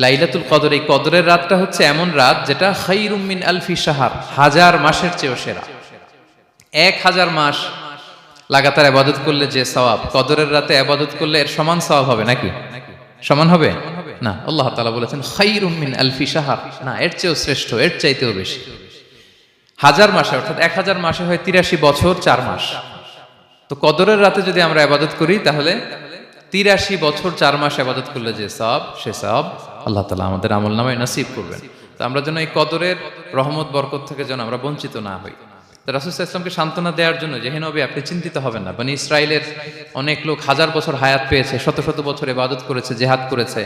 লাইলাতুল কদর, এই কদরের রাতটা হচ্ছে এমন রাত যেটা খায়রুম মিন আলফি শাহর, 1000 মাসের চেয়েও সেরা। 1000 মাস লাগাতার ইবাদত করলে যে সওয়াব, কদরের রাতে ইবাদত করলে এর সমান সওয়াব হবে নাকি? সমান হবে না। আল্লাহ তাআলা বলেছেন খায়রুম মিন আলফি শাহর, না, এর চেয়েও শ্রেষ্ঠ, এর চাইতেও বেশি। 1000 মাসে, অর্থাৎ 1000 মাসে হয় 83 বছর 4 মাস। তো কদরের রাতে যদি আমরা ইবাদত করি তাহলে 83 বছর 4 মাস ইবাদত করলে যে সওয়াব, সে সওয়াব আল্লাহ তাআলা আমাদের আমলনামায় নসিব করবেন। তো আমরা যেন এই কদরের রহমত বরকত থেকে যেন আমরা বঞ্চিত না হই। তো রাসূল সাল্লাল্লাহু আলাইহি ওয়াসাল্লামকে সান্ত্বনা দেওয়ার জন্য যে হে নবী আপনি চিন্তিত হবেন না, বনি ইসরাইলের অনেক লোক 1000 বছর হায়াত পেয়েছে, শত শত বছর ইবাদত করেছে, জিহাদ করেছে,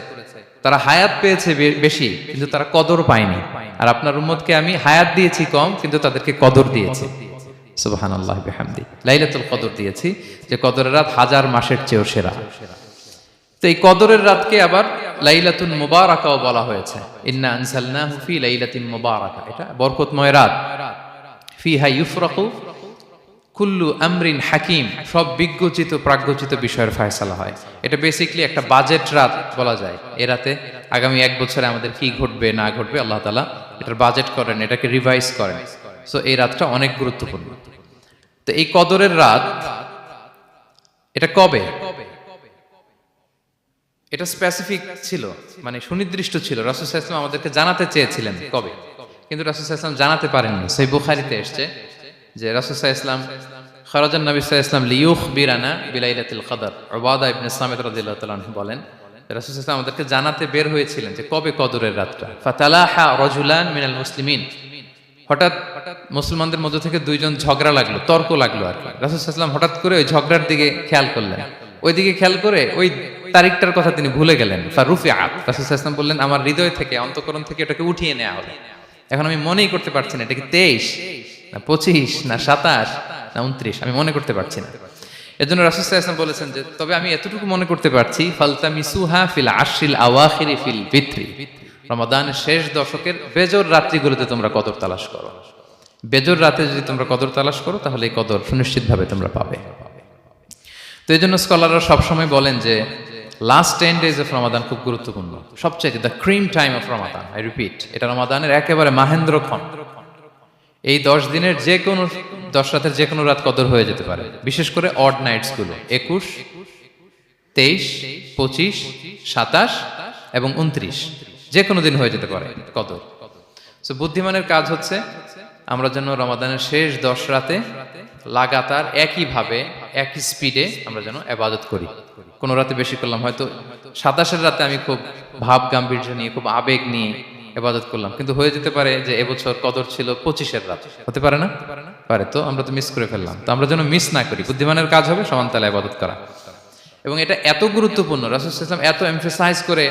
তারা হায়াত পেয়েছে বেশি কিন্তু তারা কদর পায়নি। আর আপনার উম্মতকে আমি হায়াত দিয়েছি কম কিন্তু তাদেরকে কদর দিয়েছি। সুবহানাল্লাহ বিহামদি, লাইলাতুল কদর দিয়েছি, যে কদরের রাত 1000 মাসের চেয়েও সেরা। তো এই কদরের রাতকে আবার লাইলাতুল মুবারাকাও বলা হয়েছে। ইন্না আনজালনাহু ফি লাইলাতিন মুবারাকা, এটা বরকতময় রাত। ফিহা ইউফরাকু কুল্লু আমরিন হাকিম, সব বিজ্ঞচিত প্রাজ্ঞচিত বিষয়ের ফয়সালা হয়। এটা বেসিক্যালি একটা বাজেট রাত বলা যায়। এ রাতে আগামী 1 বছরে আমাদের কি ঘটবে না ঘটবে আল্লাহ তাআলা এটার বাজেট করেন, এটাকে রিভাইজ করেন। সো এই রাতটা অনেক গুরুত্বপূর্ণ। তো এই কদরের রাত এটা কবে, এটা স্পেসিফিক ছিল, মানে সুনির্দিষ্ট ছিল। রাসূল সাল্লাল্লাহু আলাইহি ওয়াসাল্লাম আমাদেরকে জানাতে চেয়েছিলেন কবে, কিন্তু রাসূল সাল্লাল্লাহু আলাইহি ওয়াসাল্লাম জানাতে পারেননি। সহিহ বুখারীতে এসেছে যে রাসূল সাল্লাল্লাহু আলাইহি ওয়াসাল্লাম খারাজান নবী সাল্লাল্লাহু আলাইহি ওয়াসাল্লাম লিয়ুখবিরানা বিলাইলাতিল কদর। উবাদা ইবনে সামিত রাদিয়াল্লাহু তাআলা আনহু বলেন রাসূল সাল্লাল্লাহু আলাইহি ওয়াসাল্লাম আমাদেরকে জানাতে বের হয়েছিলেন যে কবে কদরের রাতটা। ফাতালাহা রাজুলান মিনাল মুসলিমিন, হঠাৎ মুসলমানদের মধ্য থেকে দুইজন ঝগড়া লাগলো, তর্ক লাগলো আর কি। রাসূল সাল্লাল্লাহু আলাইহি ওয়াসাল্লাম হঠাৎ করে ওই ঝগড়ার দিকে খেয়াল করলেন, ওই দিকে খেয়াল করে ওই তারিখটার কথা তিনি ভুলে গেলেন। ফারুফিআত, রাসূল সাল্লাল্লাহু আলাইহি ওয়াসাল্লাম বললেন আমার হৃদয় থেকে, অন্তঃকরণ থেকে এটাকে উঠিয়ে নেওয়া হবে। এখন আমি মনেই করতে পারছি না এটা কি 23 না 25 না 27 না 29, আমি মনে করতে পারছি না। এজন্য রাসূল সাল্লাল্লাহু আলাইহি ওয়াসাল্লাম বলেছেন যে তবে আমি এতটুকু মনে করতে পারছি, ফালতামিসুহা ফিল আশরিল আওয়াখিরি ফিল বিত্রি, রমাদানের শেষ দশকের বেজর রাত্রিগুলোতে তোমরা কদর তালাশ করো। বেজর রাতে যদি তোমরা কদর তালাশ করো তাহলে এই কদর সুনিশ্চিতভাবে তোমরা পাবে। তো এই জন্য স্কলাররা সবসময় বলেন যে লাস্ট 10 days অফ রমাদান খুব গুরুত্বপূর্ণ, সবচেয়ে the cream time of Ramadan. I repeat, এটা রমাদানের একেবারে মাহেন্দ্রক্ষণ। এই 10 দিনের যে কোনো 10 রাতের যে কোনো রাত কদর হয়ে যেতে পারে, বিশেষ করে অড নাইটস গুলো 21, 23, 25, 27 এবং 29, যে কোনো দিন হয়ে যেতে পারে কদর। সো বুদ্ধিমানের কাজ হচ্ছে আমরা যেন রমাদানের শেষ 10 রাতে লাগাতার একইভাবে একই স্পিডে আমরা যেন ইবাদত করি। কোনো রাতে বেশি করলাম, হয়তো 27-এর রাতে আমি খুব ভাব গাম্ভীর্য নিয়ে খুব আবেগ নিয়ে ইবাদত করলাম, কিন্তু হয়ে যেতে পারে যে এবছর কদর ছিল 25-এর রাত, হতে পারে না? পারে। তো আমরা তো মিস করে ফেললাম। তো আমরা যেন মিস না করি। বুদ্ধিমানের কাজ হবে সমান তালে ইবাদত করা। এবং এটা এত গুরুত্বপূর্ণ, রাসূল সাল্লাল্লাহু আলাইহি ওয়াসাল্লাম এত এমফাসাইজ করে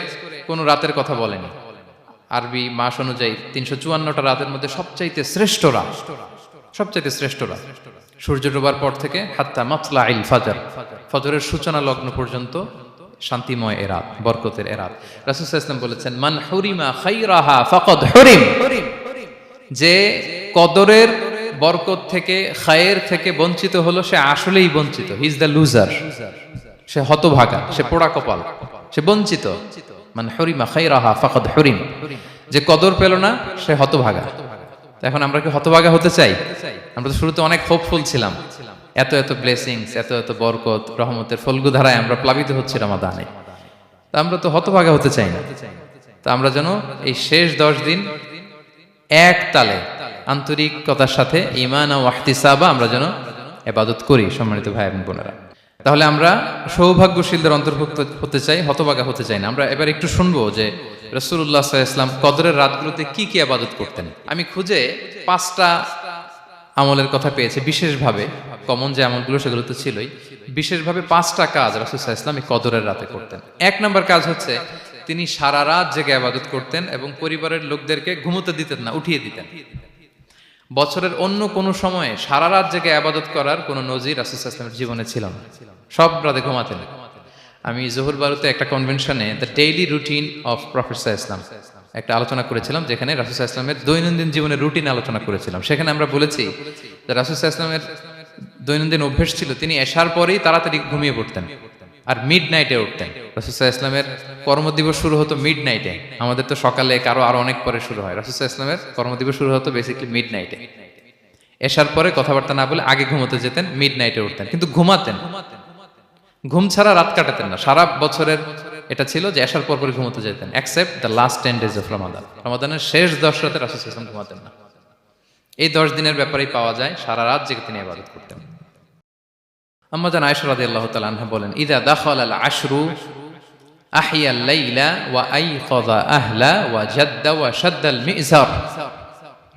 কোনো রাতের কথা বলেনি। আরবি মাস অনুযায়ী 354টা রাতের মধ্যে সবচাইতে শ্রেষ্ঠ রাত, সবচাইতে শ্রেষ্ঠ রাত সূর্য ডোবার পর থেকে হাত্তা মাতলাইল ফাজর, ফজরের সূচনা লগ্ন পর্যন্ত শান্তিময় এ রাত, বরকতের এ রাত। রাসূল সাল্লাল্লাহু আলাইহি ওয়াসাল্লাম বলেছেন মান হুরিমা খায়রাহা ফাকাদ হুরিম, যে কদরের বরকত থেকে খায়ের থেকে বঞ্চিত হলো সে আসলেই বঞ্চিত। হি ইজ দ্য লুজার, সে হতভাগা, সে পোড়া কপাল, সে বঞ্চিত। মান হুরিমা খায়রাহা ফাকাদ হুরিম, যে কদর পেল না সে হতভাগা। এখন আমরা কি হতভাগা হতে চাই? আমরা তো শুরুতে অনেক হোপফুল ছিলাম, এত এত ব্লেসিংস, এত এত বরকত, রহমতের ফলগুধারায় আমরা প্লাবিত হচ্ছি রমাদানে। তা আমরা তো হতভাগা হতে চাই না। তা আমরা যেন এই শেষ 10 দিন এক তালে আন্তরিকতার সাথে ঈমান ও ইহতিসাবা আমরা যেন ইবাদত করি। সম্মানিত ভাই এবং বোনেরা, তাহলে আমরা সৌভাগ্যশীলদের অন্তর্ভুক্ত হতে চাই, হতভাগা হতে চাই না। আমরা এবার একটু শুনবো যে রাসূলুল্লাহ সাল্লাল্লাহু আলাইহি ওয়াসাল্লাম কদরের রাতগুলোতে কি কি ইবাদত করতেন। আমি খুঁজে 5টা আমলের কথা পেয়েছি বিশেষভাবে, কমন যে আমলগুলো সেগুলো তো ছিলই, বিশেষভাবে 5টা কাজ রাসূল সাল্লাল্লাহু আলাইহি ওয়াসাল্লাম এই কদরের রাতে করতেন। 1 নম্বর কাজ হচ্ছে তিনি সারা রাত জেগে ইবাদত করতেন এবং পরিবারের লোকদেরকে ঘুমোতে দিতেন না, উঠিয়ে দিতেন। বছরের অন্য কোনো সময়ে সারা রাত জেগে ইবাদত করার কোনো নজির রাসূল সাল্লাল্লাহু আলাইহি ওয়াসাল্লামের জীবনে ছিল না। সব রাতে ঘুমাতেন। আমি জোহর বারুতে একটা কনভেনশনে the daily routine of prophet সাল্লাল্লাহু আলাইহি ওয়াসাল্লাম একটা আলোচনা করেছিলাম, যেখানে রাসূল সাল্লাল্লাহু আলাইহি ওয়াসাল্লামের দৈনন্দিন জীবনের রুটিন আলোচনা করেছিলাম। সেখানে আমরা বলেছি যে রাসূল সাল্লাল্লাহু আলাইহি ওয়াসাল্লামের দৈনন্দিন অভ্যাস ছিল তিনি এশার পরেই তাড়াতাড়ি ঘুমিয়ে পড়তেন। আর মিড নাইটে উঠতেন। রাসূল সাল্লাল্লাহু আলাইহি ওয়াসাল্লামের কর্মদিবস শুরু হতো মিড নাইটে, আমাদের তো সকালে কারো আরো অনেক পরে শুরু হয়। রাসূল সাল্লাল্লাহু আলাইহি ওয়াসাল্লামের কর্মদিবস শুরু হতো বেসিক্যালি মিড নাইটে। এশার পরে কথাবার্তা না বলে আগে ঘুমোতে যেতেন, মিড নাইটে উঠতেন, কিন্তু ঘুমাতেন, ঘুম ছাড়া রাত কাটাতেন না। সারা বছরের এটা ছিল যে এশার পর পরে ঘুমোতে যেতেন, except the last 10 days of Ramadan. রমাদানের শেষ 10 রাতে রাসূল সাল্লাল্লাহু আলাইহি ওয়াসাল্লাম ঘুমাতেন না। এই 10 দিনের ব্যাপারেই পাওয়া যায় সারা রাত জেগে তিনি ইবাদত করতেন। আম্মা জান আয়েশা রাদিয়াল্লাহু তাআলা আনহা বলেন, ইযা দাখালাল আশরু আহিয়াল লাইলা ওয়া আইকাযা আহলা ওয়া জাদ্দা ওয়া শাদ্দাল মিজার।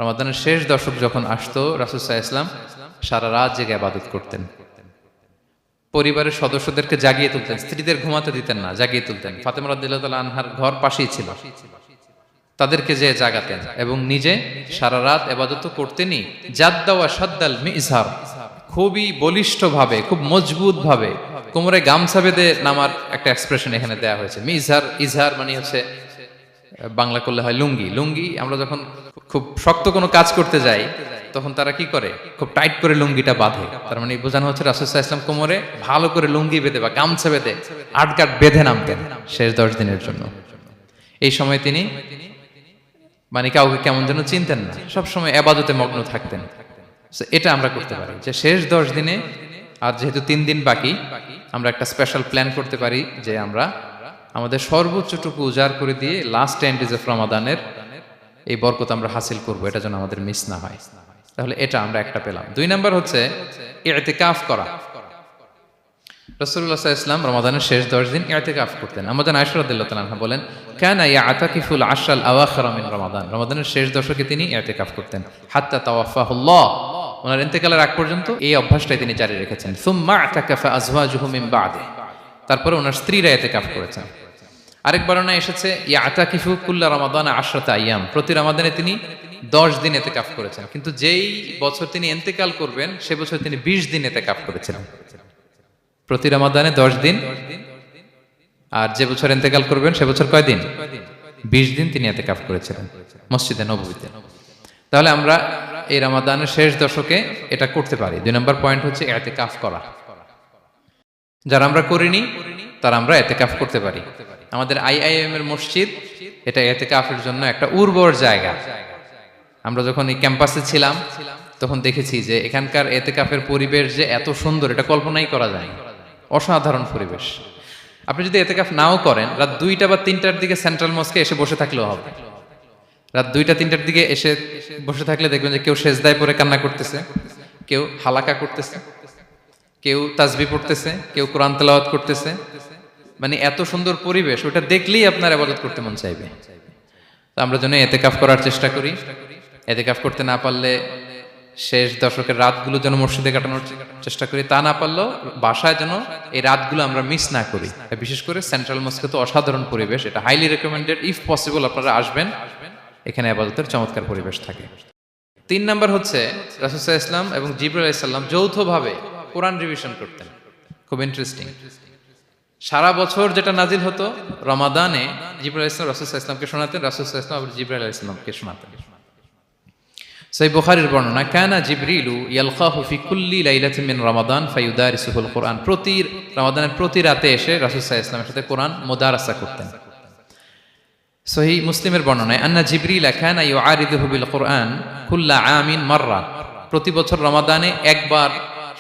রমাদানের শেষ দশক যখন আসতো, রাসূল সাল্লাল্লাহু আলাইহি ওয়াসাল্লাম সারা রাত জেগে ইবাদত করতেন। পরিবারের সদস্যদেরকে জাগিয়ে তুলতেন, স্ত্রীদের ঘুমাতে দিতেন না, জাগিয়ে তুলতেন। ফাতেমা রাদিয়াল্লাহু তাআলা আনহার ঘর পাশেই ছিল, তাদেরকে যে জাগাতেন এবং নিজে সারা রাত ইবাদত করতেনই। জাদ্দা ওয়া শাদ্দাল মিজার, খুবই বলিষ্ঠ ভাবে, খুব মজবুত ভাবে কোমরে গামছা বেঁধে নামার একটা এক্সপ্রেশন এখানে দেওয়া হয়েছে। মিজার, ইজহার মানে হচ্ছে বাংলা করলে হয় লুঙ্গি। লুঙ্গি আমরা যখন খুব শক্ত কোনো কাজ করতে যাই তখন তারা কি করে, খুব টাইট করে লুঙ্গিটা বাঁধে। তার মানে বোঝানো হচ্ছে রাসূল সাল্লাল্লাহু আলাইহি ওয়াসাল্লাম কোমরে ভালো করে লুঙ্গি বেঁধে বা গামছা বেঁধে আটকাট বেঁধে নামতেন শেষ 10 দিনের জন্য। এই সময় তিনি মানে কাউকে কেমন যেন চিনতেন না, সবসময় ইবাদতে মগ্ন থাকতেন। এটা আমরা করতে পারি যে শেষ 10 দিনে, আর যেহেতু 3 দিন বাকি, আমরা একটা স্পেশাল প্ল্যান করতে পারি যে আমরা আমাদের সর্বোচ্চটুকু উজাড় করে দিয়ে লাস্ট 10 days অফ রমাদানের এই বরকত আমরা হাসিল করব, এটা যেন আমাদের মিস না হয়। তাহলে এটা আমরা একটা পেলাম। 2 নাম্বার হচ্ছে ইতিকাফ করা। রাসূলুল্লাহ সাল্লাল্লাহু আলাইহি ওয়াসাল্লাম রমাদানের শেষ 10 দিন ইতিকাফ করতেন। আমাদের আয়েশা রাদিয়াল্লাহু তাআলা আনহা বলেন, কানা ইয়াতাকিফুল আশরাল আওয়াখির মিন রমাদান। রমাদানের শেষ দশকে তিনি ইতিকাফ করতেন। হাত্তা তাওয়াফাহুল্লাহ, ওনার ইন্তেকালের আগ পর্যন্ত এই অভ্যাসটাই তিনি জারি রেখেছেন। সুম্মা আতাকাফা আজওয়াজুহু মিন বাদে, তারপরে ওনার স্ত্রীরা ইতিকাফ করেছেন। আরেক বর্ণনায় এসেছে ইয়াতাকিফু কুল্লা রমাদান 10 আইয়াম, প্রতি রমাদানে তিনি 10 দিন ইতিকাফ করেছেন। কিন্তু যেই বছর তিনি ইন্তেকাল করবেন সে বছর তিনি 20 দিন ইতিকাফ করেছিলেন। প্রতি রমাদানে 10 দিন, আর যে বছর ইন্তেকাল করবেন সে বছর কয় দিন? 20 দিন তিনি ইতিকাফ করেছিলেন মসজিদে নববীতে। তাহলে আমরা এই রমাদানের শেষ দশকে এটা করতে পারি। 2 নম্বর পয়েন্ট হচ্ছে ইতিকাফ করা। যারা আমরা করিনি তারা আমরা ইতিকাফ করতে পারি। আমাদের আইআইএম এর মসজিদ এটা ইতিকাফের জন্য একটা উর্বর জায়গা। আমরা যখন এই ক্যাম্পাসে ছিলাম তখন দেখেছি যে এখানকার ইতিকাফের পরিবেশ যে এত সুন্দর, এটা কল্পনাই করা যায় না। অসাধারণ পরিবেশ। আপনি যদি ইতিকাফ নাও করেন, রাত 2টা বা 3টার দিকে সেন্ট্রাল মস্কে এসে বসে থাকলেও হবে। রাত 2টা 3টার দিকে এসে বসে থাকলে দেখবেন যে কেউ সেজদায় পড়ে কান্না করতেছে, কেউ হালাকা করতেছে, কেউ তাসবিহ পড়তেছে, কেউ কোরআন তেলাওয়াত করতেছে। মানে এত সুন্দর পরিবেশ, ওটা দেখলেই আপনার ইবাদত করতে মন চাইবে। তো আমরা যেন ইতিকাফ করার চেষ্টা করি। ইতিকাফ করতে না পারলে শেষ দশকের রাতগুলো যেন মসজিদে কাটানোর চেষ্টা করি, তা না পারলেও বাসায় যেন এই রাতগুলো আমরা মিস না করি। বিশেষ করে সেন্ট্রাল মস্কে তো অসাধারণ পরিবেশ, এটা হাইলি রেকমেন্ডেড। ইফ পসিবল আপনারা আসবেন, এখানে ইবাদতের চমৎকার পরিবেশ থাকে। 3 নাম্বার হচ্ছে রাসূল সাল্লাল্লাহু আলাইহি ওয়াসাল্লাম এবং জিবরাইল আলাইহিস সালাম যৌথভাবে কোরআন রিভিশন করতেন। খুব ইন্টারেস্টিং। সারা বছর যেটা নাজিল হতো, রমাদানে জিবরাইল আলাইহিস সালাম রাসূল সাল্লাল্লাহু আলাইহি ওয়াসাল্লামকে শোনাতেন, রাসূল সাল্লাল্লাহু আলাইহি ওয়াসাল্লাম আবার জিবরাইল আলাইহিস সালামকে শোনাতেন। সহিহ বুখারীর বর্ণনা, কানা জিবরিলু ইয়ালকাহু ফি কুল্লি লাইলাতিন মিন রমাদান ফায়ুদারিসুহুল কুরআন। প্রতি রমাদানের প্রতি রাতে এসে রাসূল সাল্লাল্লাহু আলাইহি ওয়াসাল্লামের সাথে কোরআন মুদারাসা করতেন। সহিহ মুসলিমের বর্ণনায়, আন্না জিবরিল কানা ইউআরিদুহু বিল কুরআন কুল্লা আমিন মাররা। প্রতি বছর রমাদানে একবার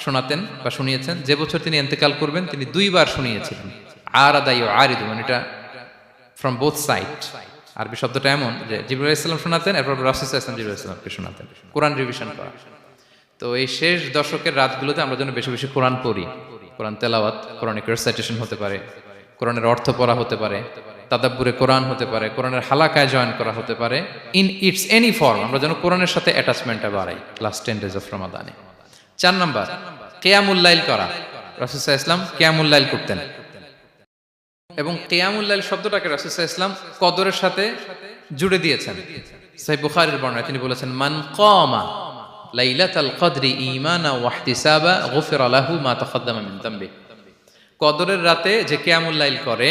শোনাতেন বা শুনিয়েছেন। যে বছর তিনি ইন্তেকাল করবেন তিনি 2 বার শুনিয়েছিলেন। আরাদা ইউআরিদু মানে এটা ফ্রম বোথ সাইড। আরবি শব্দটা এমন যে জিবরাইল আলাইহিস সালাম শোনাতেন, এরপর রাসূল সাল্লাল্লাহু আলাইহি ওয়াসাল্লাম জিবরাইল আলাইহিস সালামকে শোনাতেন। কোরআন রিভিশন করা। তো এই শেষ দশকের রাতগুলোতে আমরা যেন বেশি বেশি কোরআন পড়ি। কোরআন তেলাওয়াত, কোরআনিক রিসাইটেশন হতে পারে, কোরআনের অর্থ পড়া হতে পারে, তাদাব্বুরে কোরআন হতে পারে, কোরআনের হালাকায় জয়েন করা হতে পারে। ইন ইটস এনি ফর্ম আমরা যেন কোরআনের সাথে অ্যাটাচমেন্টটা বাড়াই লাস্ট 10 days অফ রমাদানে। 4 নাম্বার কিয়ামুল লাইল করা। রাসূল সাল্লাল্লাহু আলাইহি ওয়াসাল্লাম কিয়ামুল লাইল করতেন এবং কিয়ামুল লাইল শব্দটাকে রাসূল সাল্লাল্লাহু আলাইহি ওয়াসাল্লাম কদরের সাথে জুড়ে দিয়েছেন। সহিহ বুখারীর বর্ণনায় তিনি বলেছেন, মান কামা লাইলাতাল কদরি ঈমানা ওয়া ইহতিসাবা গুফিরা লাহু মা তাকাদ্দামা মিন যামবি। কদরের রাতে যে কিয়ামুল লাইল করে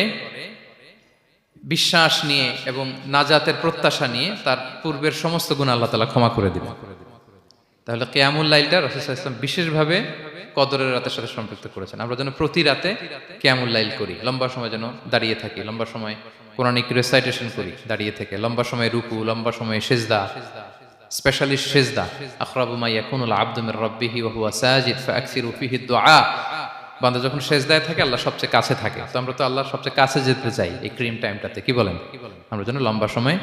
বিশ্বাস নিয়ে এবং নাজাতের প্রত্যাশা নিয়ে, তার পূর্বের সমস্ত গুনাহ আল্লাহ তাআলা ক্ষমা করে দিবেন। তাহলে কিয়ামুল লাইলটা রাসূল সাল্লাল্লাহু আলাইহি ওয়াসাল্লাম বিশেষভাবে কদরের রাতের সাথে সম্পৃক্ত করেছেন। আমরা যেন প্রতি রাতে কিয়ামুল লাইল করি, লম্বা সময় যেন দাঁড়িয়ে থাকি, লম্বা সময় কোরআনিক রেসাইটেশন করি দাঁড়িয়ে থেকে, লম্বা সময় রুকু, লম্বা সময় সিজদা, স্পেশালি সিজদা। আখরাবু মা ইয়াকুনুল আবদু মির রাব্বিহি ওয়া হুয়া সাজিদ ফাআকসিরু ফিহি দুআ। বান্দা যখন সিজদায় থাকে আল্লাহ সবচেয়ে কাছে থাকে, তো আমরা তো আল্লাহর সবচেয়ে কাছে যেতে চাই এই ক্রিম টাইমটাতে, কি বলেন? আমরা যেন লম্বা সময়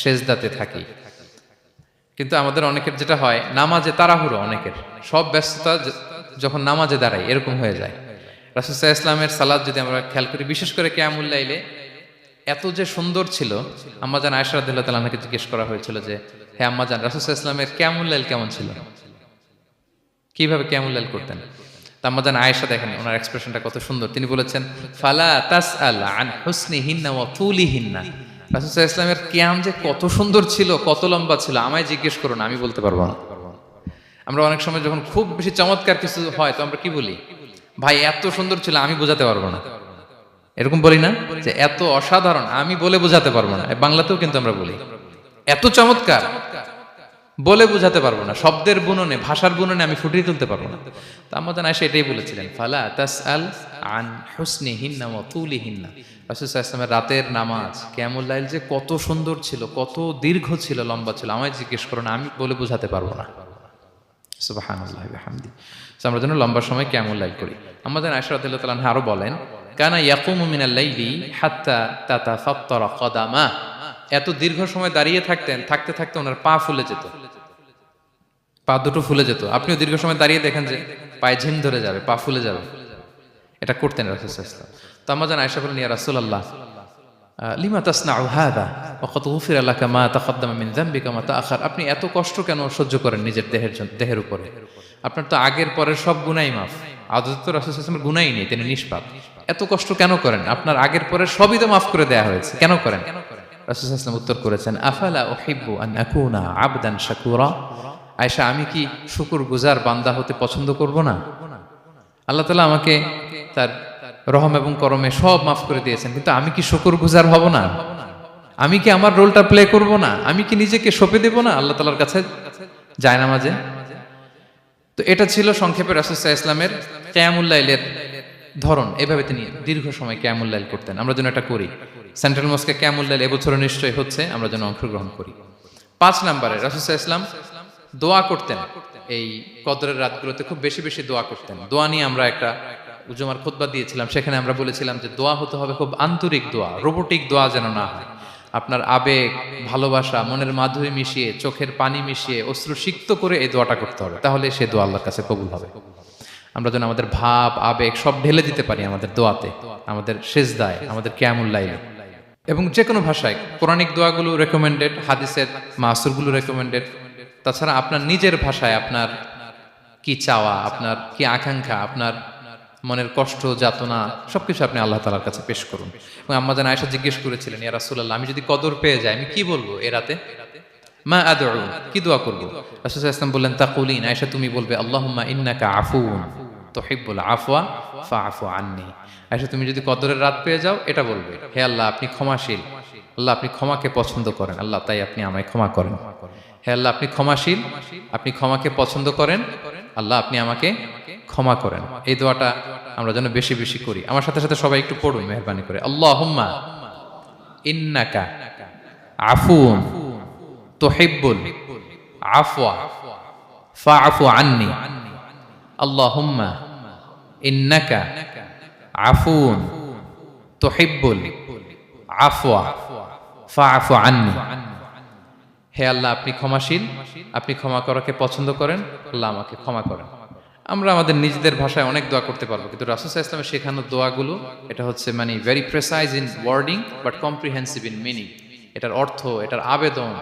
সিজদাতে থাকি। কিন্তু আমাদের অনেকের যেটা হয়, নামাজে তাড়াহুড়ো, অনেকের সব ব্যস্ততা যখন নামাজে দাঁড়াই এরকম হয়ে যায়। রাসূল সাল্লাল্লাহু আলাইহি ওয়াসাল্লামের সালাত যদি আমরা খেয়াল করি, বিশেষ করে কিয়ামুল লাইলে এত যে সুন্দর ছিল, আম্মাজান আয়েশা রাদিয়াল্লাহু তাআলা আনহাকে জিজ্ঞেস করা হয়েছিল যে, হে আম্মাজান, রাসূল সাল্লাল্লাহু আলাইহি ওয়াসাল্লামের কিয়ামুল লাইল কেমন ছিল, কিভাবে কিয়ামুল লাইল করতেন? তা আম্মাজান আয়েশা দেখেন ওনার এক্সপ্রেশনটা কত সুন্দর। তিনি বলেছেন, ফালা তাসআল আন হুসনিহিন্না ওয়া তুলিহিন্না। রাসূল সাল্লাল্লাহু আলাইহি ওয়াসাল্লামের কিয়াম যে কত সুন্দর ছিল, কত লম্বা ছিল, আমায় জিজ্ঞেস করো না, আমি বলতে পারবো না। আমরা অনেক সময় যখন খুব বেশি চমৎকার কিছু হয় তো আমরা কি বলি, ভাই এত সুন্দর ছিল, আমি বোঝাতে পারবো না, এরকম বলি না? যে এত অসাধারণ, আমি বলে বোঝাতে পারবো না। বাংলাতেও কিন্তু আমরা বলি এত চমৎকার, বলে বোঝাতে পারবো না, শব্দের বুননে, ভাষার বুননে আমি ফুটিয়ে তুলতে পারবো না। তো আম্মাজান আয়েশা এটাই বলেছিলেন, ফালা তাসআল আন হুসনিহিন্না ওয়া তুলিহিন্না। রাসূল সাল্লাল্লাহু আলাইহি ওয়াসাল্লামের রাতের নামাজ কিয়ামুল লাইল যে কত সুন্দর ছিল, কত দীর্ঘ ছিল, লম্বা ছিল, আমায় জিজ্ঞেস করো না, আমি বলে বোঝাতে পারবো না। সুবহানাল্লাহি ওয়া বিহামদি। আমরা যেন লম্বা সময় কিয়ামুল লাইল করি। আম্মাজান আয়েশা রাদিয়াল্লাহু তাআলা আনহা আরো বলেন, কানা ইয়াকুমু মিনাল লাইলি হাত্তা তাতাফাত্তারা কদামা। এত দীর্ঘ সময় দাঁড়িয়ে থাকতেন, থাকতে থাকতে ওনার পা ফুলে যেত, পা দুটো ফুলে যেত। আপনিও দীর্ঘ সময় দাঁড়িয়ে দেখেন যে পায়ে ঝিম ধরে যাবে, পা ফুলে যাবে, এটা করতেন রাসূল সাল্লাল্লাহু আলাইহি ওয়াসাল্লাম। তো আম্মাজান আয়েশা বলেন, ইয়া রাসূলুল্লাহ লিমা তাসনাউ হাযা ওয়া ক্বাদ গুফিরা লাকা মা তাকদ্দামা মিন যামবিকা মা তাআখার। আপনি এত কষ্ট কেন সহ্য করেন নিজের দেহের উপরে? আপনার তো আগের পরের সব গুনাহ মাফ। আদতে তো রাসূল সাল্লাল্লাহু আলাইহি ওয়াসাল্লামের গুনাহই নেই, তিনি নিষ্পাপ। এত কষ্ট কেন করেন? আপনার আগের পরের সবই তো মাফ করে দেয়া হয়েছে, কেন করেন? রাসূল সাল্লাল্লাহু আলাইহি ওয়াসাল্লাম উত্তর করেছেন, আফালা উহিব্বু আন আকুনা আবদান শাকুরা। আয়েশা, আমি কি শুকরগুজার বান্দা হতে পছন্দ করব না? আল্লাহ তাআলা আমাকে তার রহম এবং করমে সব মাফ করে দিয়েছেন, কিন্তু আমি কি শুকরগুজার হব না? আমি কি আমার রোলটা প্লে করব না? আমি কি নিজেকে সঁপে দেব না আল্লাহ তাআলার কাছে জায়নামাজে? তো এটা ছিল সংক্ষেপে রাসূল সাল্লাল্লাহু আলাইহি ওয়াসাল্লামের কিয়ামুল লাইলের ধরন। এভাবে তিনি দীর্ঘ সময় কিয়ামুল লাইল করতেন। আমরা যেন এটা করি। সেন্ট্রাল মস্কে কিয়ামুল লাইল এবছরও নিশ্চয়ই হচ্ছে, আমরা যেন অংশগ্রহণ করি। 5 নম্বরে রাসূল সাল্লাল্লাহু আলাইহি ওয়াসাল্লাম দোয়া করতেন। এই কদরের রাতগুলোতে খুব বেশি বেশি দোয়া করতেন। দোয়া নিয়ে আমরা একটা জুমার খুতবা দিয়েছিলাম, সেখানে আমরা বলেছিলাম যে দোয়া হতে হবে খুব আন্তরিক দোয়া, রোবোটিক দোয়া যেন না হয়। আপনার আবেগ, ভালোবাসা, মনের মাধুরী মিশিয়ে, চোখের পানি মিশিয়ে, অশ্রু সিক্ত করে এই দোয়াটা করতে হবে, তাহলে সে দোয়া আল্লাহর কাছে কবুল হবে। আমরা যেন আমাদের ভাব, আবেগ সব ঢেলে দিতে পারি আমাদের দোয়াতে, আমাদের সিজদায়, আমাদের কিয়ামুল লাইলে। এবং যে কোনো ভাষায় কোরআনিক দোয়াগুলো রেকমেন্ডেড, হাদিসের মাসুরগুলো রেকমেন্ডেড। তাছাড়া আপনার নিজের ভাষায় আপনার কি চাওয়া, আপনার কি আকাঙ্ক্ষা, আপনার মনের কষ্ট, যাতনা সবকিছু আপনি আল্লাহ তাআলার কাছে পেশ করুন। এবং আম্মাজান আয়েশা জিজ্ঞেস করেছিলেন, ইয়া রাসূলুল্লাহ, আমি যদি কদর পেয়ে যাই আমি কি বলবো এ রাতে? মা আদউ, কি দোয়া করব? রাসূল সাল্লাল্লাহু আলাইহি ওয়াসাল্লাম বললেন, তাকুলিন, আয়েশা তুমি বলবে, আল্লাহুম্মা ইন্নাকা আফুউন তুহিব্বুল আফওয়া ফাআফু আন্নী। আয়েশা তুমি যদি কদরের রাত পেয়ে যাও এটা বলবে, হে আল্লাহ আপনি ক্ষমাশীল, আল্লাহ আপনি ক্ষমাকে পছন্দ করেন, আল্লাহ তাই আপনি আমায় ক্ষমা করেন। হে আল্লাহ আপনি ক্ষমাশীল, আপনি ক্ষমাকে পছন্দ করেন, আল্লাহ আপনি আমাকে ক্ষমা করেন। এই দোয়াটা আমরা যেন বেশি বেশি করি। আমার সাথে সাথে সবাই একটু পড়ুন মেহেরবানি করে, আল্লাহুম্মা ইন্নাকা আফুউন তুহিব্বুল আফওয়া ফাআফু আন্নী। আল্লাহুম্মা ইন্নাকা আফুউন তুহিব্বুল আফওয়া ফাআফু আন্নী। হে আল্লাহ আপনি ক্ষমাশীল, আপনি ক্ষমা করাকে পছন্দ করেন, আল্লাহ আমাকে ক্ষমা করেন। আমরা আমাদের নিজেদের ভাষায় অনেক দোয়া করতে পারবো, কিন্তু রাসূল সাল্লাল্লাহু আলাইহি ওয়াসাল্লামের শেখানো দোয়াগুলো এটা হচ্ছে মানে very precise in wording but comprehensive in meaning. এটার অর্থ, এটার আবেদন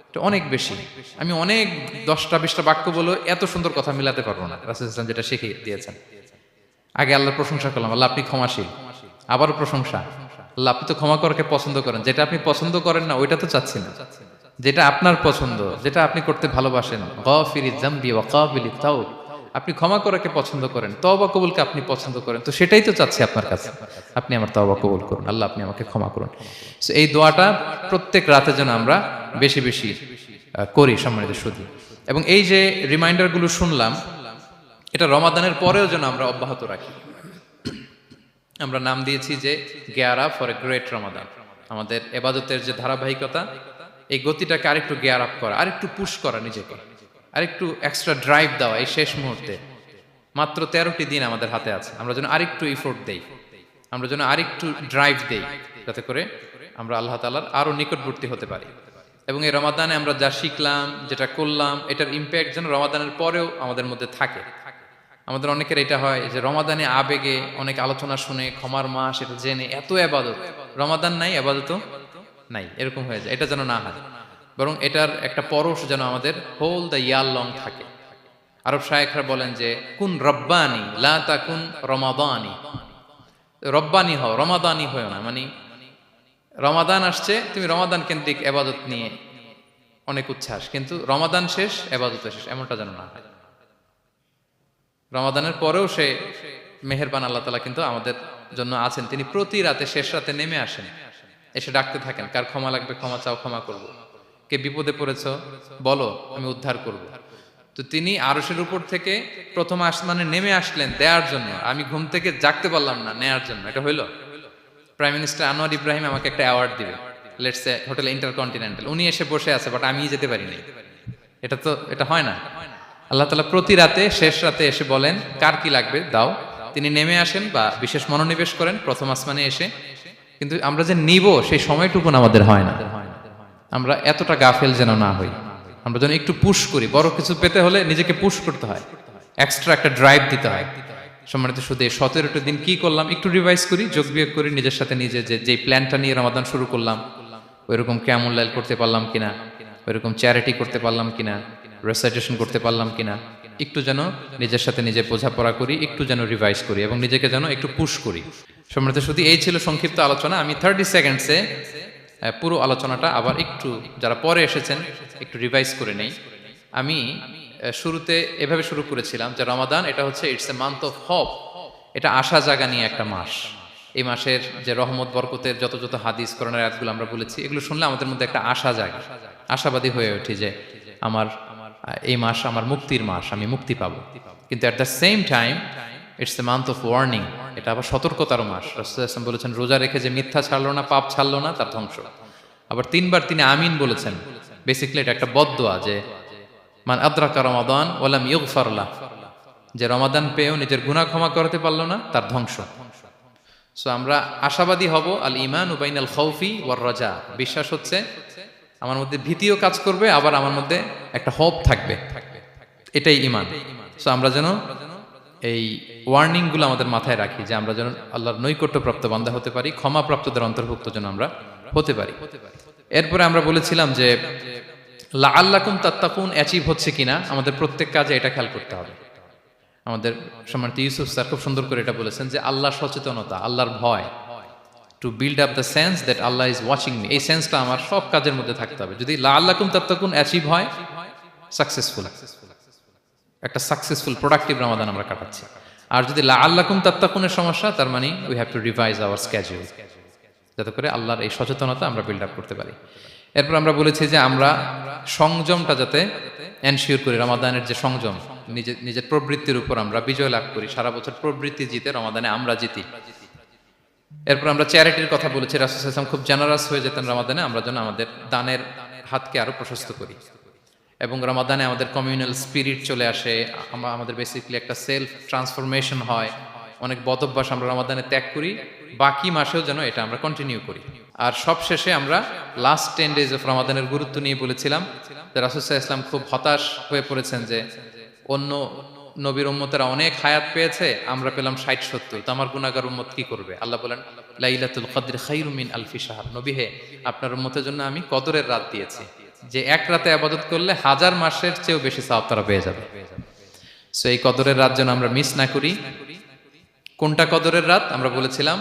এটা অনেক বেশি। আমি অনেক 10টা-20টা বাক্য বলে এত সুন্দর কথা মিলাতে পারবো না। রাসূল সাল্লাল্লাহু আলাইহি ওয়াসাল্লাম যেটা শিখিয়ে দিয়েছেন, আগে আল্লাহর প্রশংসা করলাম, আল্লাহ আপনি ক্ষমাশীল, আবারও প্রশংসা, আল্লাহ আপনি তো ক্ষমা করাকে পছন্দ করেন। যেটা আপনি পছন্দ করেন না ওইটা তো চাচ্ছি না, যেটা আপনার পছন্দ, যেটা আপনি করতে ভালোবাসেন, গাফিরিয যামবি ওয়া কাবিলিত তাওব, আপনি ক্ষমা করাকে পছন্দ করেন, তওবা কবুলকে আপনি পছন্দ করেন, তো সেটাই তো চাচ্ছি আপনার কাছে, আপনি আমার তওবা কবুল করুন, আল্লাহ আপনি আমাকে ক্ষমা করুন। সো এই দোয়াটা প্রত্যেক রাতে যেন আমরা বেশি বেশি করি সম্মানিত সুধী। এবং এই যে রিমাইন্ডারগুলো শুনলাম, এটা রমাদানের পরেও যেন আমরা অব্যাহত রাখি। আমরা নাম দিয়েছি যে gear up for a great Ramadan. আমাদের এবাদতের যে ধারাবাহিকতা, এই গতিটাকে আরেকটু গিয়ার আপ করা, আরেকটু পুশ করা নিজেকে, আরেকটু এক্সট্রা ড্রাইভ দেওয়া। এই শেষ মুহূর্তে মাত্র 13টি দিন আমাদের হাতে আছে, আমরা যেন আরেকটু ইফোর্ট দেই, আমরা যেন আরেকটু ড্রাইভ দেই, যাতে করে আমরা আল্লাহ তাআলার আরো নিকটবর্তী হতে পারি। এবং এই রমাদানে আমরা যা শিখলাম, যেটা করলাম, এটার ইম্প্যাক্ট যেন রমাদানের পরেও আমাদের মধ্যে থাকে। আমাদের অনেকের এটা হয় যে রমাদানে আবেগে অনেক আলোচনা শুনে, ক্ষমার মাস এটা জেনে এত আবাদত, রমাদান নাই আবাদতও নাই, এরকম হয়ে যায়। এটা যেন না হয়, বরং এটার একটা পরশ যেন আমাদের হোল দ্য ইয়ার লং থাকে। আরব শায়েখরা বলেন যে কুন রব্বানি লা তাকুন রমাদানি, রব্বানি হও, রমাদানি হও না। মানে রমাদান আসছে, তুমি রমাদান কেন্দ্রিক আবাদত নিয়ে অনেক উচ্ছ্বাস, কিন্তু রমাদান শেষ, আবাদত শেষ, এমনটা যেন না হয়। রমাদানের পরেও সে মেহেরবান আল্লাহ তাআলা কিন্তু আমাদের জন্য আছেন। তিনি প্রতি রাতে শেষ রাতে নেমে আসেন, এসে ডাকতে থাকেন, কার ক্ষমা লাগবে ক্ষমা চাও, ক্ষমা করব। কে বিপদে পড়েছো বলো, আমি উদ্ধার করব। তো তিনি আরশের উপর থেকে প্রথম আসমানে নেমে আসলেন দেওয়ার জন্য। আমি ঘুম থেকে জাগতে পারলাম না, নেয়ার জন্য। এটা হইলো? প্রাইম মিনিস্টার আনোয়ার ইব্রাহিম আমাকে একটা অ্যাওয়ার্ড দিবে, লেটস সে হোটেল ইন্টারকন্টিনেন্টাল, উনি এসে বসে আছে, বাট আমি যেতে পারিনি। এটা হয় না। আল্লাহ তাআলা প্রতি রাতে শেষ রাতে এসে বলেন কার কি লাগবে দাও। তিনি নেমে আসেন বা বিশেষ মনোনিবেশ করেন প্রথম আসমানে এসে, কিন্তু আমরা যে নিব সেই সময়টুকু আমাদের হয় না। আমরা এতটা গাফেল যেন না হই, আমরা যেন একটু পুশ করি। বড় কিছু পেতে হলে নিজেকে পুশ করতে হয়, এক্সট্রা একটা ড্রাইভ দিতে হয়। সম্মানিত শুধু 17টা দিন কি করলাম একটু রিভাইজ করি, যোগ বিয়োগ করি নিজের সাথে নিজে, যে প্ল্যানটা নিয়ে রমাদান শুরু করলাম ওইরকম কিয়ামুল লাইল করতে পারলাম কিনা, ওইরকম চ্যারিটি করতে পারলাম কিনা, রেসাইটেশন করতে পারলাম কিনা, একটু যেন নিজের সাথে নিজে বোঝাপড়া করি, একটু যেন রিভাইজ করি এবং নিজেকে যেন একটু পুশ করি। সম্মানিত শুধু এই ছিল সংক্ষিপ্ত আলোচনা। আমি 30 সেকেন্ডসে পুরো আলোচনাটা আবার একটু যারা পরে এসেছেন একটু রিভাইজ করে নেই। আমি শুরুতে এভাবে শুরু করেছিলাম যে রমাদান এটা হচ্ছে it's a month of hope, এটা আশা জাগা নিয়ে একটা মাস। এই মাসের যে রহমত বরকতের যত যত হাদিস কোরআনের আয়াতগুলো আমরা বলেছি, এগুলো শুনলে আমাদের মধ্যে একটা আশা জাগে, আশাবাদী হয়ে ওঠে যে আমার এই মাস আমার মুক্তির মাস, আমি মুক্তি পাবো। কিন্তু at the same time it's a month of warning, এটা আবার সতর্কতার মাস। রাসূলুল্লাহ সাল্লাল্লাহু আলাইহি ওয়াসাল্লাম বলেছেন রোজা রেখে যে মিথ্যা ছাড়লো না, পাপ ছাড়লো না, তার ধ্বংস। আবার 3 বার তিনি আমিন বলেছেন। বেসিক্যালি এটা একটা বদদোয়া যে মান আদরাকা রমাদান ওয়া লাম ইগফার লাহ, যে রমাদান পেয়েও নিজের গুনাহ ক্ষমা করতে পারলো না, তার ধ্বংস। সো আমরা আশাবাদী হব। আল ঈমানু বাইনাল খাউফি ওয়ার রাজা, বিশ্বাস হচ্ছে আমার মধ্যে ভীতিও কাজ করবে, আবার আমার মধ্যে একটা হোপ থাকবে, এটাই ঈমান। সো আমরা যেন এই ওয়ার্নিং গুলো আমাদের মাথায় রাখি, যে আমরা যেন আল্লাহর নৈকট্যপ্রাপ্ত বান্দা হতে পারি, ক্ষমাপ্রাপ্তদের অন্তর্ভুক্ত যেন আমরা হতে পারি। এরপরে আমরা বলেছিলাম যে লাআল্লাকুম তাত্তাকুন অ্যাচিভ হচ্ছে কিনা আমাদের প্রত্যেক কাজে এটা খেয়াল করতে হবে। আমাদের সম্মানিত ইউসুফ স্যার খুব সুন্দর করে এটা বলেছেন যে আল্লাহর সচেতনতা, আল্লাহর ভয়, to build up the sense that Allah is watching me, এই সেন্সটা আমার সব কাজের মধ্যে থাকতে হবে। যদি লাআল্লাকুম তাত্তাকুন অ্যাচিভ হয়, সাকসেসফুল, একটা সাকসেসফুল প্রোডাক্টিভ রমাদান আমরা কাটাচ্ছি। আর যদি লাআল্লাকুম তাত্তাকুনের সমস্যা, তার মানে we have to revise hour schedule, যাতে করে আল্লাহর এই সচেতনতা আমরা বিল্ড আপ করতে পারি। এরপর আমরা বলেছি যে আমরা সংযমটা যাতে এনশিওর করি, রমাদানের যে সংযম, নিজের প্রবৃত্তির উপর আমরা বিজয় লাভ করি। সারা বছর প্রবৃত্তি জিতে, রমাদানে আমরা জিতি। এরপর আমরা চ্যারিটির কথা বলেছি। রাসূল সাল্লাল্লাহু আলাইহি ওয়াসাল্লাম খুব জেনারাস হয়ে যেতেন রমাদানে, আমরা যেন আমাদের দানের হাতকে আরো প্রশস্ত করি। এবং রমাদানে আমাদের কমিউনাল স্পিরিট চলে আসে, আমাদের বেসিক্যালি একটা সেলফ ট্রান্সফরমেশন হয়। অনেক বদ অভ্যাস আমরা রমাদানে ত্যাগ করি, বাকি মাসেও যেন এটা আমরা কন্টিনিউ করি। আর সবশেষে আমরা লাস্ট 10 ডেজ অফ রমাদানের গুরুত্ব নিয়ে বলেছিলাম যে রাসূল সাল্লাল্লাহু আলাইহি ওয়াসাল্লাম খুব হতাশ হয়ে পড়েছেন যে অন্য নবীর উম্মতেরা অনেক হায়াত পেয়েছে, আমরা পেলাম 60-70, তো আমার গুনাহগার উম্মত কি করবে? আল্লাহ বলেন লাইলাতুল কদর খায়রুম মিন আলফি শাহর, নবী হে আপনার উম্মতের জন্য আমি কদরের রাত দিয়েছি, যে এক রাতে ইবাদত করলে 1000 মাসের চেয়েও বেশি সওয়াব তারা পেয়ে যাবে। সো এই কদরের রাত যেন আমরা মিস না করি। কোনটা কদরের রাত? আমরা বলেছিলাম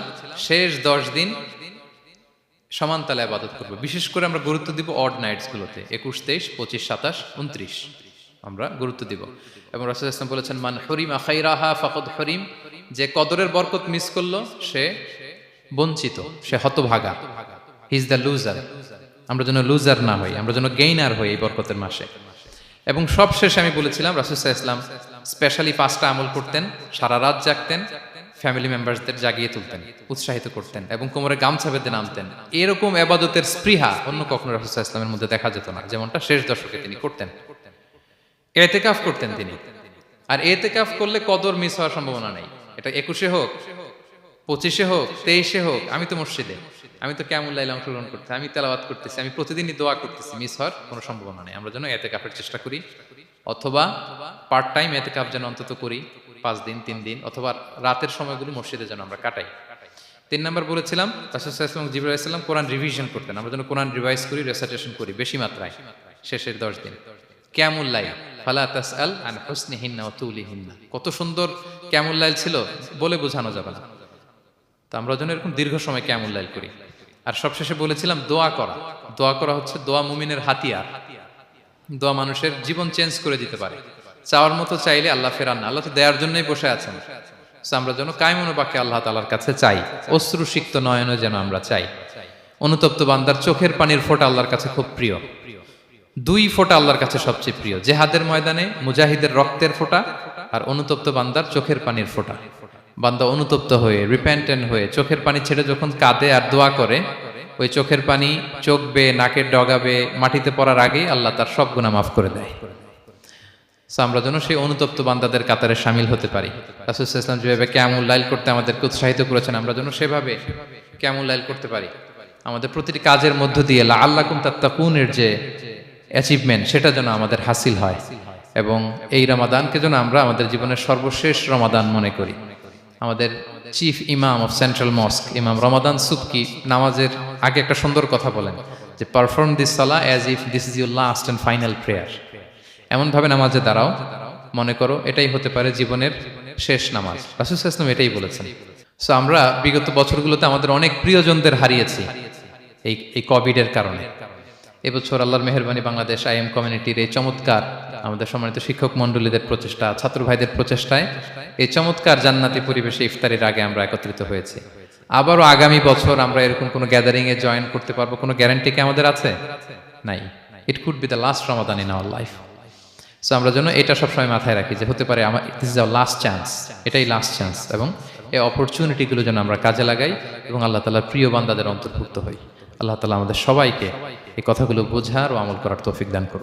শেষ 10 দিন সমান তালে ইবাদত করব। বিশেষ করে আমরা গুরুত্ব দিব অড নাইটস গুলোতে, 21, 23, 25, 27, 29 আমরা গুরুত্ব দিব। এবং রাসূল সাল্লাল্লাহু আলাইহি ওয়াসাল্লাম বলেছেন মান হুরিমা খায়রাহা ফাকাদ হুরিম, যে কদরের বরকত মিস করলো সে বঞ্চিত, সে হতভাগা, হি ইজ দ্য লুজার। আমরা যেন লুজার না হই, আমরা যেন গেইনার হই এই বরকতের মাসে। এবং সব শেষে আমি বলেছিলাম রাসূল সাল্লাল্লাহু আলাইহি ওয়াসাল্লাম স্পেশালি 5টা আমল করতেন, সারা রাত জাগতেন, ফ্যামিলি মেম্বারসদের জাগিয়ে তুলতেন, উৎসাহিত করতেন এবং কোমরে গামছা বেঁধে নামতেন। এরকম ইবাদতের স্পৃহা অন্য কখনো রাসূল সাল্লাল্লাহু আলাইহি ওয়াসাল্লামের মধ্যে দেখা যেত না, যেমনটা শেষ দশকে তিনি করতেন। ইতিকাফ করতেন তিনি। আর ইতিকাফ করলে কদর মিস হওয়ার সম্ভাবনা নেই। এটা 21-এ হোক, 25-এ হোক, 23-এ হোক, আমি তো মসজিদে, আমি তো কিয়ামুল লাইলে অংশগ্রহণ করতেছি, আমি তেলাওয়াত করতেছি, আমি প্রতিদিনই দোয়া করতেছি, মিস হওয়ার কোনো সম্ভাবনা নেই। আমরা যেন ইতিকাফের চেষ্টা করি, অথবা পার্ট টাইম ইতিকাফ যেন অন্তত করি, 5 দিন 3 দিন, অথবা রাতের সময়গুলো মসজিদে যেন আমরা কাটাই। 3 নাম্বার বলেছিলাম রাসূল সাল্লাল্লাহু আলাইহি ওয়াসাল্লাম জিবরাইল আলাইহিস সালাম কোরআন রিভিশন করতেন। আমরা যেন কোরআন রিভাইজ করি, রেসাইটেশন করি বেশি মাত্রায় শেষের 10 দিন। কিয়ামুল লাইল, ফালা তাসআল আন হুসনিহিন্না ওয়া তুলিহিন্না, কত সুন্দর কিয়ামুল লাইল ছিল, বলে বোঝানো যাবে না। তো আমরা যেন এরকম দীর্ঘ সময় কিয়ামুল লাইল করি। আর সবশেষে বলেছিলাম দোয়া করা। দোয়া করা হচ্ছে দোয়া মুমিনের হাতিয়ার। দোয়া মানুষের জীবন চেঞ্জ করে দিতে পারে। চাওয়ার মতো চাইলে আল্লাহ ফেরান না, আল্লাহ তো দেওয়ার জন্যই বসে আছেন। আমরা যেন কায়মনোবাক্যে আল্লাহ তাআলার কাছে চাই, অশ্রুসিক্ত নয়নে যেন আমরা চাই। অনুতপ্ত বান্দার চোখের পানির ফোঁটা আল্লাহর কাছে খুব প্রিয়। 2 ফোঁটা আল্লাহর কাছে সবচেয়ে প্রিয়, জেহাদের ময়দানে মুজাহিদের রক্তের ফোঁটা আর অনুতপ্ত বান্দার চোখের পানির ফোঁটা। বান্দা অনুতপ্ত হয়ে, রিপেন্টেন্ট হয়ে, চোখের পানি ছেড়ে যখন কাঁদে আর দোয়া করে, ওই চোখের পানি চোখ বেয়ে, নাকের ডগা বেয়ে মাটিতে পড়ার আগেই আল্লাহ তার সব গুনাহ মাফ করে দেয়। আমরা যেন সেই অনুতপ্ত বান্দাদের কাতারে শামিল হতে পারি। রাসূল সাল্লাল্লাহু আলাইহি ওয়াসাল্লাম যেভাবে কিয়ামুল লাইল করতে আমাদেরকে উৎসাহিত করেছেন, আমরা যেন সেভাবে কিয়ামুল লাইল করতে পারি। আমাদের প্রতিটি কাজের মধ্য দিয়ে লাআল্লাকুম তাত্তাকুনের যে অ্যাচিভমেন্ট, সেটা যেন আমাদের হাসিল হয়। এবং এই রমাদানকে যেন আমরা আমাদের জীবনের সর্বশেষ রমাদান মনে করি। আমাদের চিফ ইমাম অফ সেন্ট্রাল মস্ক, ইমাম রমাদান সুবকি, নামাজের আগে একটা সুন্দর কথা বলেন যে perform this Salah as if this is your last and final prayer. এমনভাবে নামাজে দাঁড়াও, মনে করো এটাই হতে পারে জীবনের শেষ নামাজ। রাসূল সাল্লাল্লাহু আলাইহি ওয়াসাল্লাম এটাই বলেছেন। সো আমরা বিগত বছরগুলোতে আমাদের অনেক প্রিয়জনদের হারিয়েছি এই কোভিডের কারণে। এবছর আল্লাহর মেহেরবানি বাংলাদেশ আইএম কমিউনিটির এই চমৎকার, আমাদের সম্মানিত শিক্ষক মণ্ডলীদের প্রচেষ্টা, ছাত্র ভাইদের প্রচেষ্টায় এই চমৎকার জান্নাতি পরিবেশে ইফতারির আগে আমরা একত্রিত হয়েছি। আবারও আগামী বছর আমরা এরকম কোনো গ্যাদারিং এ জয়েন করতে পারবো, কোনো গ্যারান্টি কি আমাদের আছে? নাই। It could be the last Ramadan in our life. So আমরা যেন এটা সবসময় মাথায় রাখি যে হতে পারে আমার this is our last chance, এটাই লাস্ট চান্স, এবং এই অপরচুনিটিগুলো যেন আমরা কাজে লাগাই এবং আল্লাহ তাআলার প্রিয় বান্দাদের অন্তর্ভুক্ত হই। আল্লাহ তাআলা আমাদের সবাইকে এই কথাগুলো বোঝার ও আমল করার তৌফিক দান করুন।